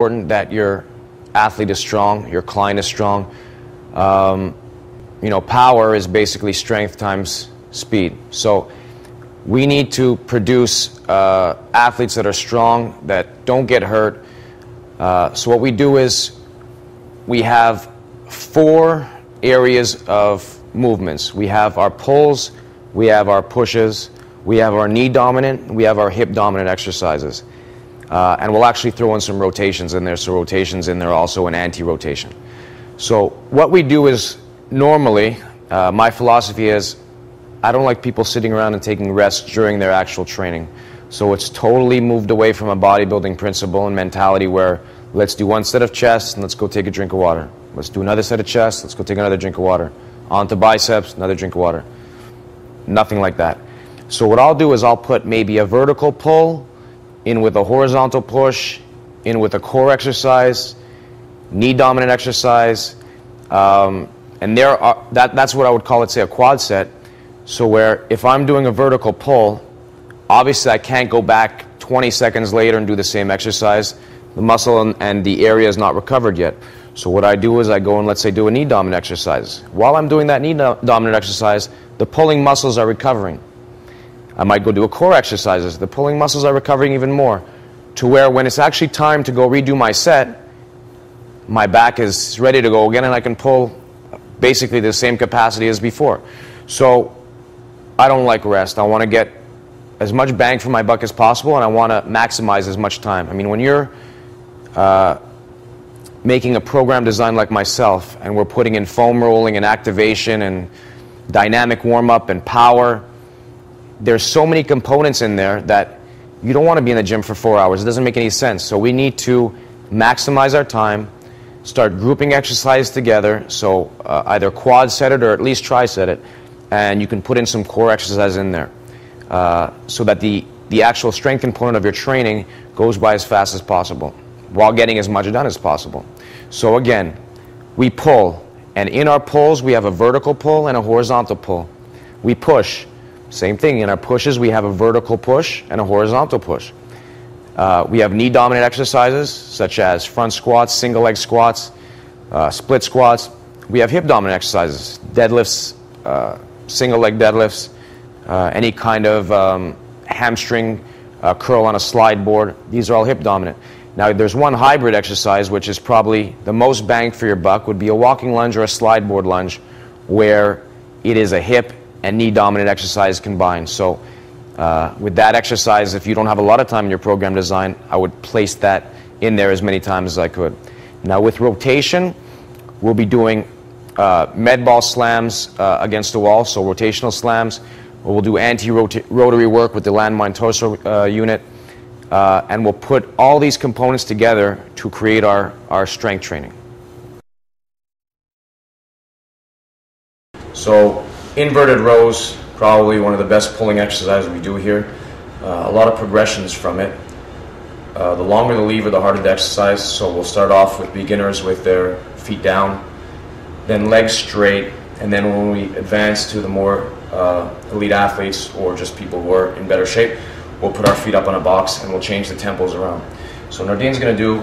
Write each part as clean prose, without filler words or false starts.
important that your athlete is strong, your client is strong. Power is basically strength times speed. So we need to produce athletes that are strong, that don't get hurt. So what we do is we have 4 areas of movements. We have our pulls, we have our pushes, we have our knee dominant, we have our hip dominant exercises. And we'll actually throw in some rotations in there. So rotations in there also an anti-rotation. So what we do is normally, my philosophy is I don't like people sitting around and taking rest during their actual training. So it's totally moved away from a bodybuilding principle and mentality where let's do one set of chest and let's go take a drink of water. Let's do another set of chest, let's go take another drink of water. On to biceps, another drink of water. Nothing like that. So what I'll do is I'll put maybe a vertical pull in with a horizontal push, in with a core exercise, knee dominant exercise, and that's what I would call, let's say, a quad set. So where if I'm doing a vertical pull, obviously I can't go back 20 seconds later and do the same exercise. The muscle and the area is not recovered yet. So what I do is I go and, let's say, do a knee dominant exercise. While I'm doing that knee dominant exercise, the pulling muscles are recovering. I might go do a core exercises. The pulling muscles are recovering even more, to where when it's actually time to go redo my set, my back is ready to go again and I can pull basically the same capacity as before. So I don't like rest. I want to get as much bang for my buck as possible, and I want to maximize as much time. I mean, when you're making a program design like myself and we're putting in foam rolling and activation and dynamic warm-up and power, there's so many components in there that you don't want to be in the gym for 4 hours. It doesn't make any sense. So we need to maximize our time, start grouping exercise together, so either quad set it or at least tri-set it, and you can put in some core exercise in there so that the actual strength component of your training goes by as fast as possible while getting as much done as possible. So again, we pull, and in our pulls we have a vertical pull and a horizontal pull. We push. Same thing, in our pushes we have a vertical push and a horizontal push. We have knee dominant exercises such as front squats, single leg squats, split squats. We have hip dominant exercises, deadlifts, single leg deadlifts, any kind of hamstring curl on a slide board. These are all hip dominant. Now there's one hybrid exercise which is probably the most bang for your buck, would be a walking lunge or a slide board lunge, where it is a hip and knee dominant exercise combined. So with that exercise, if you don't have a lot of time in your program design, I would place that in there as many times as I could. Now with rotation, we'll be doing med ball slams against the wall, so rotational slams. We'll do anti-rotary work with the landmine torso unit, and we'll put all these components together to create our strength training. So inverted rows, probably one of the best pulling exercises we do here. A lot of progressions from it. The longer the lever, the harder the exercise. So we'll start off with beginners with their feet down, then legs straight, and then when we advance to the more elite athletes or just people who are in better shape, we'll put our feet up on a box and we'll change the tempos around. So Nardine's going to do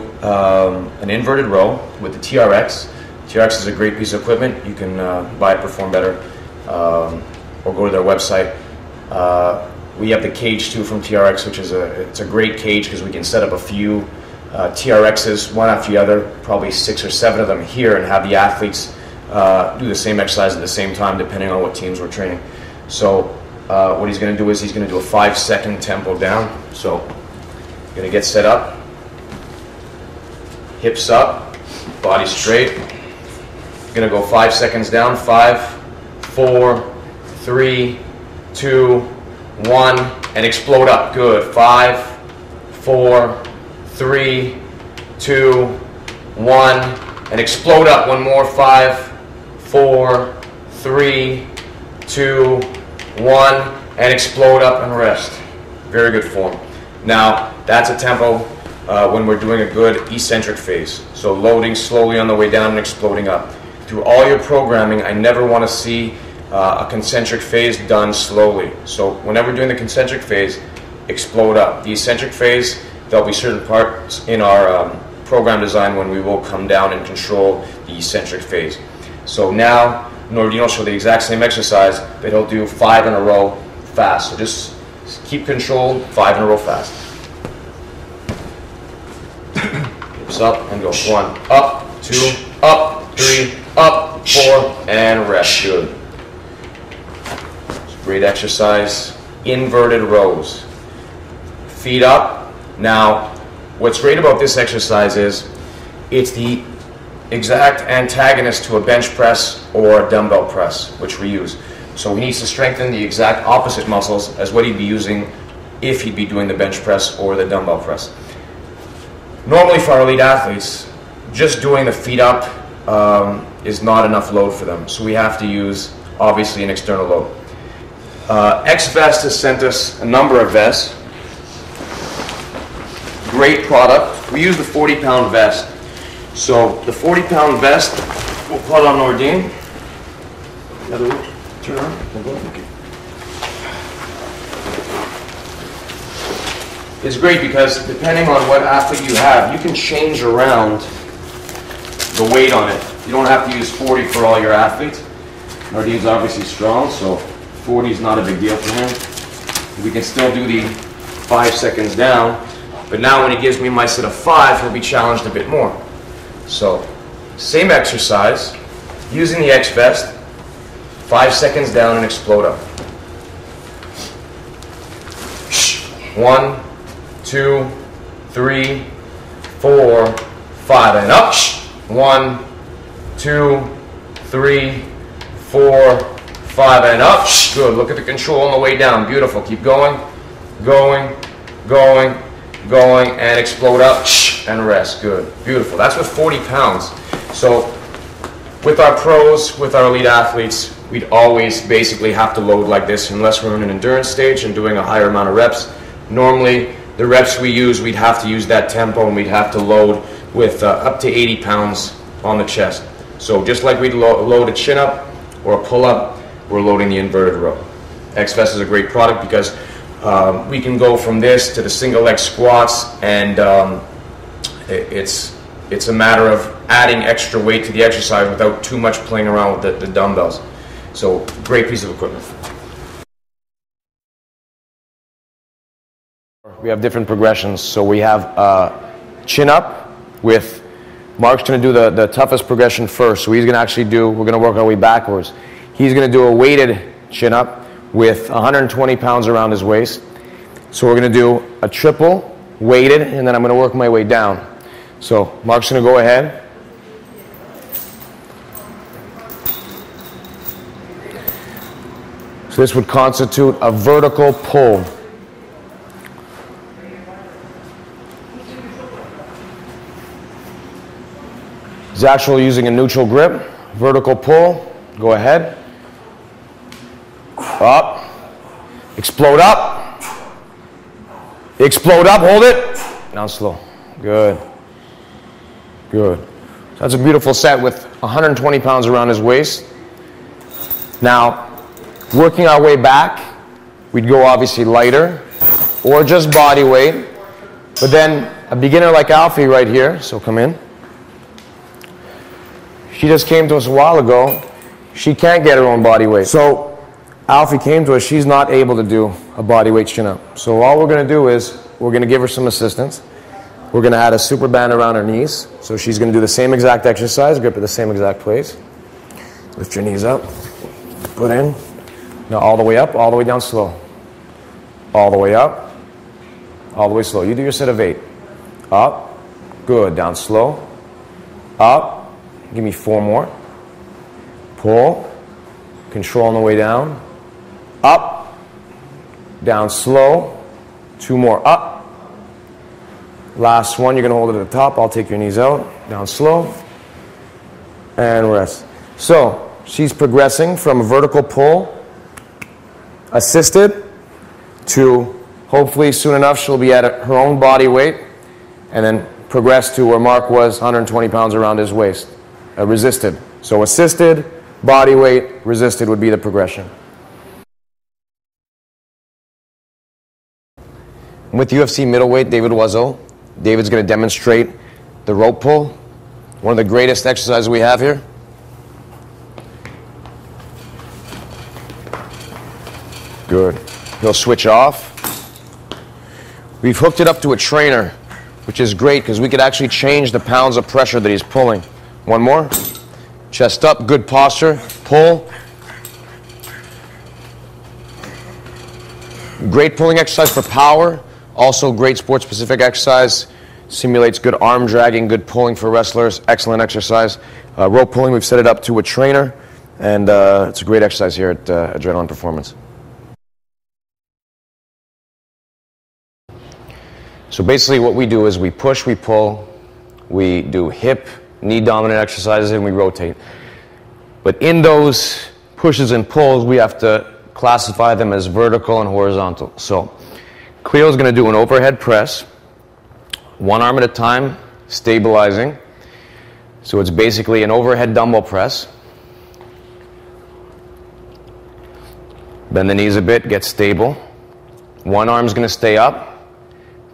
an inverted row with the TRX. TRX is a great piece of equipment. You can buy it, Perform Better, or go to their website. We have the cage too from TRX, which is it's a great cage because we can set up a few TRXs one after the other, probably 6 or 7 of them here, and have the athletes do the same exercise at the same time depending on what teams we're training. So what he's going to do is he's going to do a 5-second tempo down. So you're going to get set up, hips up, body straight. You're going to go 5 seconds down. 5, 4, 3, 2, 1, and explode up. Good. 5, 4, 3, 2, 1, and explode up. One more. 5, 4, 3, 2, 1, and explode up and rest. Very good form. Now that's a tempo when we're doing a good eccentric phase. So loading slowly on the way down and exploding up. Through all your programming, I never want to see a concentric phase done slowly. So whenever we're doing the concentric phase, explode up. The eccentric phase, there'll be certain parts in our program design when we will come down and control the eccentric phase. So now Nordine will show the exact same exercise, but he'll do 5 in a row fast. So just keep control, 5 in a row fast. Hips up and go. 1, up, 2, up, 3, up, 4, and rest. Good. Great exercise. Inverted rows. Feet up. Now, what's great about this exercise is it's the exact antagonist to a bench press or a dumbbell press, which we use. So he needs to strengthen the exact opposite muscles as what he'd be using if he'd be doing the bench press or the dumbbell press. Normally for our elite athletes, just doing the feet up is not enough load for them. So we have to use, obviously, an external load. X-Vest has sent us a number of vests. Great product. We use the 40-pound vest. So the 40-pound vest, we'll put on Nordine. The other way, turn around. We'll go. Okay. It's great because depending on what athlete you have, you can change around the weight on it. You don't have to use 40 for all your athletes. Nordine's obviously strong, so 40 is not a big deal for him. We can still do the 5 seconds down, but now when he gives me my set of 5, he'll be challenged a bit more. So, same exercise, using the X-Vest, 5 seconds down and explode up. 1, 2, 3, 4, 5, and up. 1, 2, 3, 4, 5, and up. Good. Look at the control on the way down. Beautiful. Keep going, going, going, going, and explode up and rest. Good. Beautiful. That's with 40 pounds. So with our pros, with our elite athletes, we'd always basically have to load like this unless we're in an endurance stage and doing a higher amount of reps. Normally, the reps we use, we'd have to use that tempo and we'd have to load with up to 80 pounds on the chest. So just like we'd load a chin-up or a pull-up, we're loading the inverted row. X-Vest is a great product because we can go from this to the single leg squats, and it's a matter of adding extra weight to the exercise without too much playing around with the dumbbells. So great piece of equipment. We have different progressions. So we have chin up with Mark's going to do the toughest progression first. So he's going to actually we're going to work our way backwards. He's going to do a weighted chin up with 120 pounds around his waist. So we're going to do a triple weighted, and then I'm going to work my way down. So Mark's going to go ahead. So this would constitute a vertical pull. He's actually using a neutral grip, vertical pull, go ahead. Up, explode up, hold it, down slow, good, good. So that's a beautiful set with 120 pounds around his waist. Now, working our way back, we'd go obviously lighter or just body weight, but then a beginner like Alfie right here, so come in. She just came to us a while ago. She can't get her own body weight. So Alfie came to us, she's not able to do a body weight chin up. So all we're going to do is we're going to give her some assistance. We're going to add a super band around her knees. So she's going to do the same exact exercise, grip at the same exact place. Lift your knees up, put in. Now all the way up, all the way down slow. All the way up, all the way slow. You do your set of 8. Up, good, down slow. Up, give me 4 more. Pull, control on the way down. Up, down slow, 2 more, up. Last one, you're going to hold it at the top. I'll take your knees out, down slow, and rest. So she's progressing from a vertical pull, assisted, to hopefully soon enough she'll be at her own body weight, and then progress to where Mark was, 120 pounds around his waist, resisted. So assisted, body weight, resisted would be the progression. With UFC middleweight David Wazzo, David's going to demonstrate the rope pull, one of the greatest exercises we have here. Good. He'll switch off. We've hooked it up to a trainer, which is great because we could actually change the pounds of pressure that he's pulling. One more. Chest up, good posture. Pull. Great pulling exercise for power. Also great sport-specific exercise. Simulates good arm dragging, good pulling for wrestlers. Excellent exercise. Rope pulling, we've set it up to a trainer. And it's a great exercise here at Adrenaline Performance. So basically what we do is we push, we pull, we do hip, knee dominant exercises, and we rotate. But in those pushes and pulls, we have to classify them as vertical and horizontal. So Cleo is going to do an overhead press, one arm at a time, stabilizing. So it's basically an overhead dumbbell press. Bend the knees a bit, get stable. One arm's going to stay up.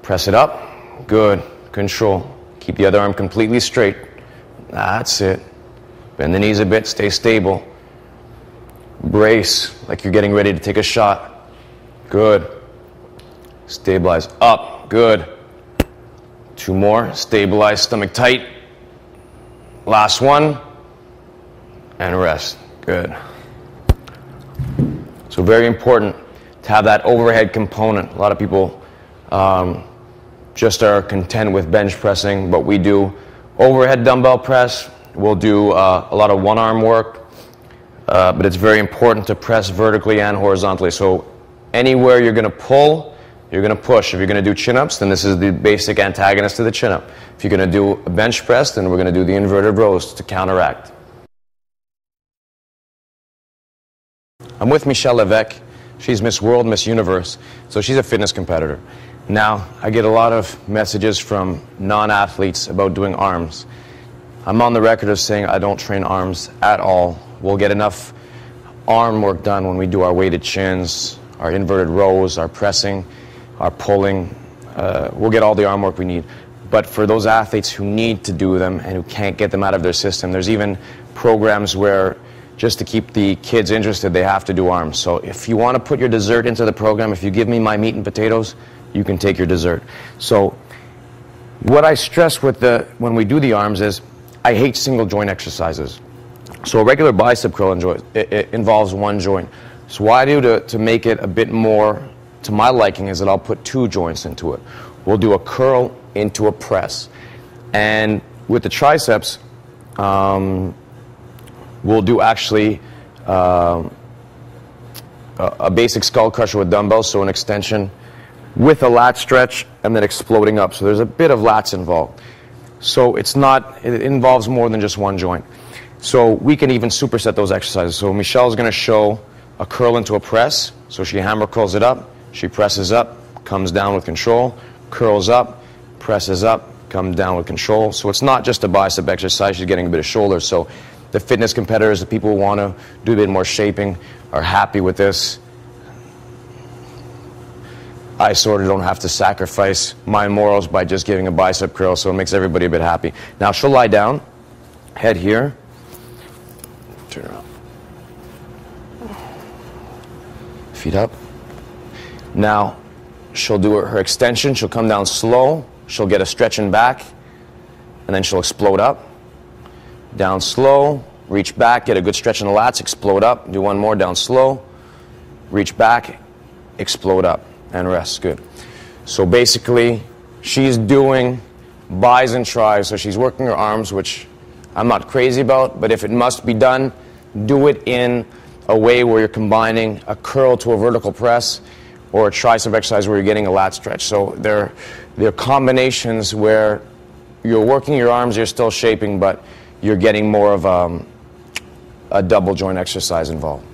Press it up. Good. Control. Keep the other arm completely straight. That's it. Bend the knees a bit. Stay stable. Brace like you're getting ready to take a shot. Good. Stabilize. Up. Good. Two more. Stabilize. Stomach tight. Last one. And rest. Good. So very important to have that overhead component. A lot of people just are content with bench pressing, but we do overhead dumbbell press. We'll do a lot of one-arm work, but it's very important to press vertically and horizontally. So anywhere you're going to pull, you're going to push. If you're going to do chin-ups, then this is the basic antagonist to the chin-up. If you're going to do a bench press, then we're going to do the inverted rows to counteract. I'm with Michelle Levesque. She's Miss World, Miss Universe, so she's a fitness competitor. Now, I get a lot of messages from non-athletes about doing arms. I'm on the record of saying I don't train arms at all. We'll get enough arm work done when we do our weighted chins, our inverted rows, our pressing, our pulling. We'll get all the arm work we need. But for those athletes who need to do them and who can't get them out of their system, there's even programs where just to keep the kids interested, they have to do arms. So if you want to put your dessert into the program, if you give me my meat and potatoes, you can take your dessert. So what I stress with when we do the arms is I hate single joint exercises. So a regular bicep curl it involves one joint. So what I do to make it a bit more to my liking is that I'll put two joints into it. We'll do a curl into a press. And with the triceps, we'll do actually a basic skull crusher with dumbbells, so an extension with a lat stretch and then exploding up. So there's a bit of lats involved. So it involves more than just one joint. So we can even superset those exercises. So Michelle's going to show a curl into a press. So she hammer curls it up, she presses up, comes down with control, curls up, presses up, comes down with control. So it's not just a bicep exercise, she's getting a bit of shoulder. So the fitness competitors, the people who want to do a bit more shaping are happy with this. I sort of don't have to sacrifice my morals by just giving a bicep curl, so it makes everybody a bit happy. Now she'll lie down, head here, turn around, feet up. Now she'll do her extension, she'll come down slow, she'll get a stretch in back, and then she'll explode up. Down slow, reach back, get a good stretch in the lats, explode up, do one more, down slow, reach back, explode up. And rest. Good. So basically, she's doing bis and tris, so she's working her arms, which I'm not crazy about, but if it must be done, do it in a way where you're combining a curl to a vertical press or a tricep exercise where you're getting a lat stretch. So they're combinations where you're working your arms, you're still shaping, but you're getting more of a double joint exercise involved.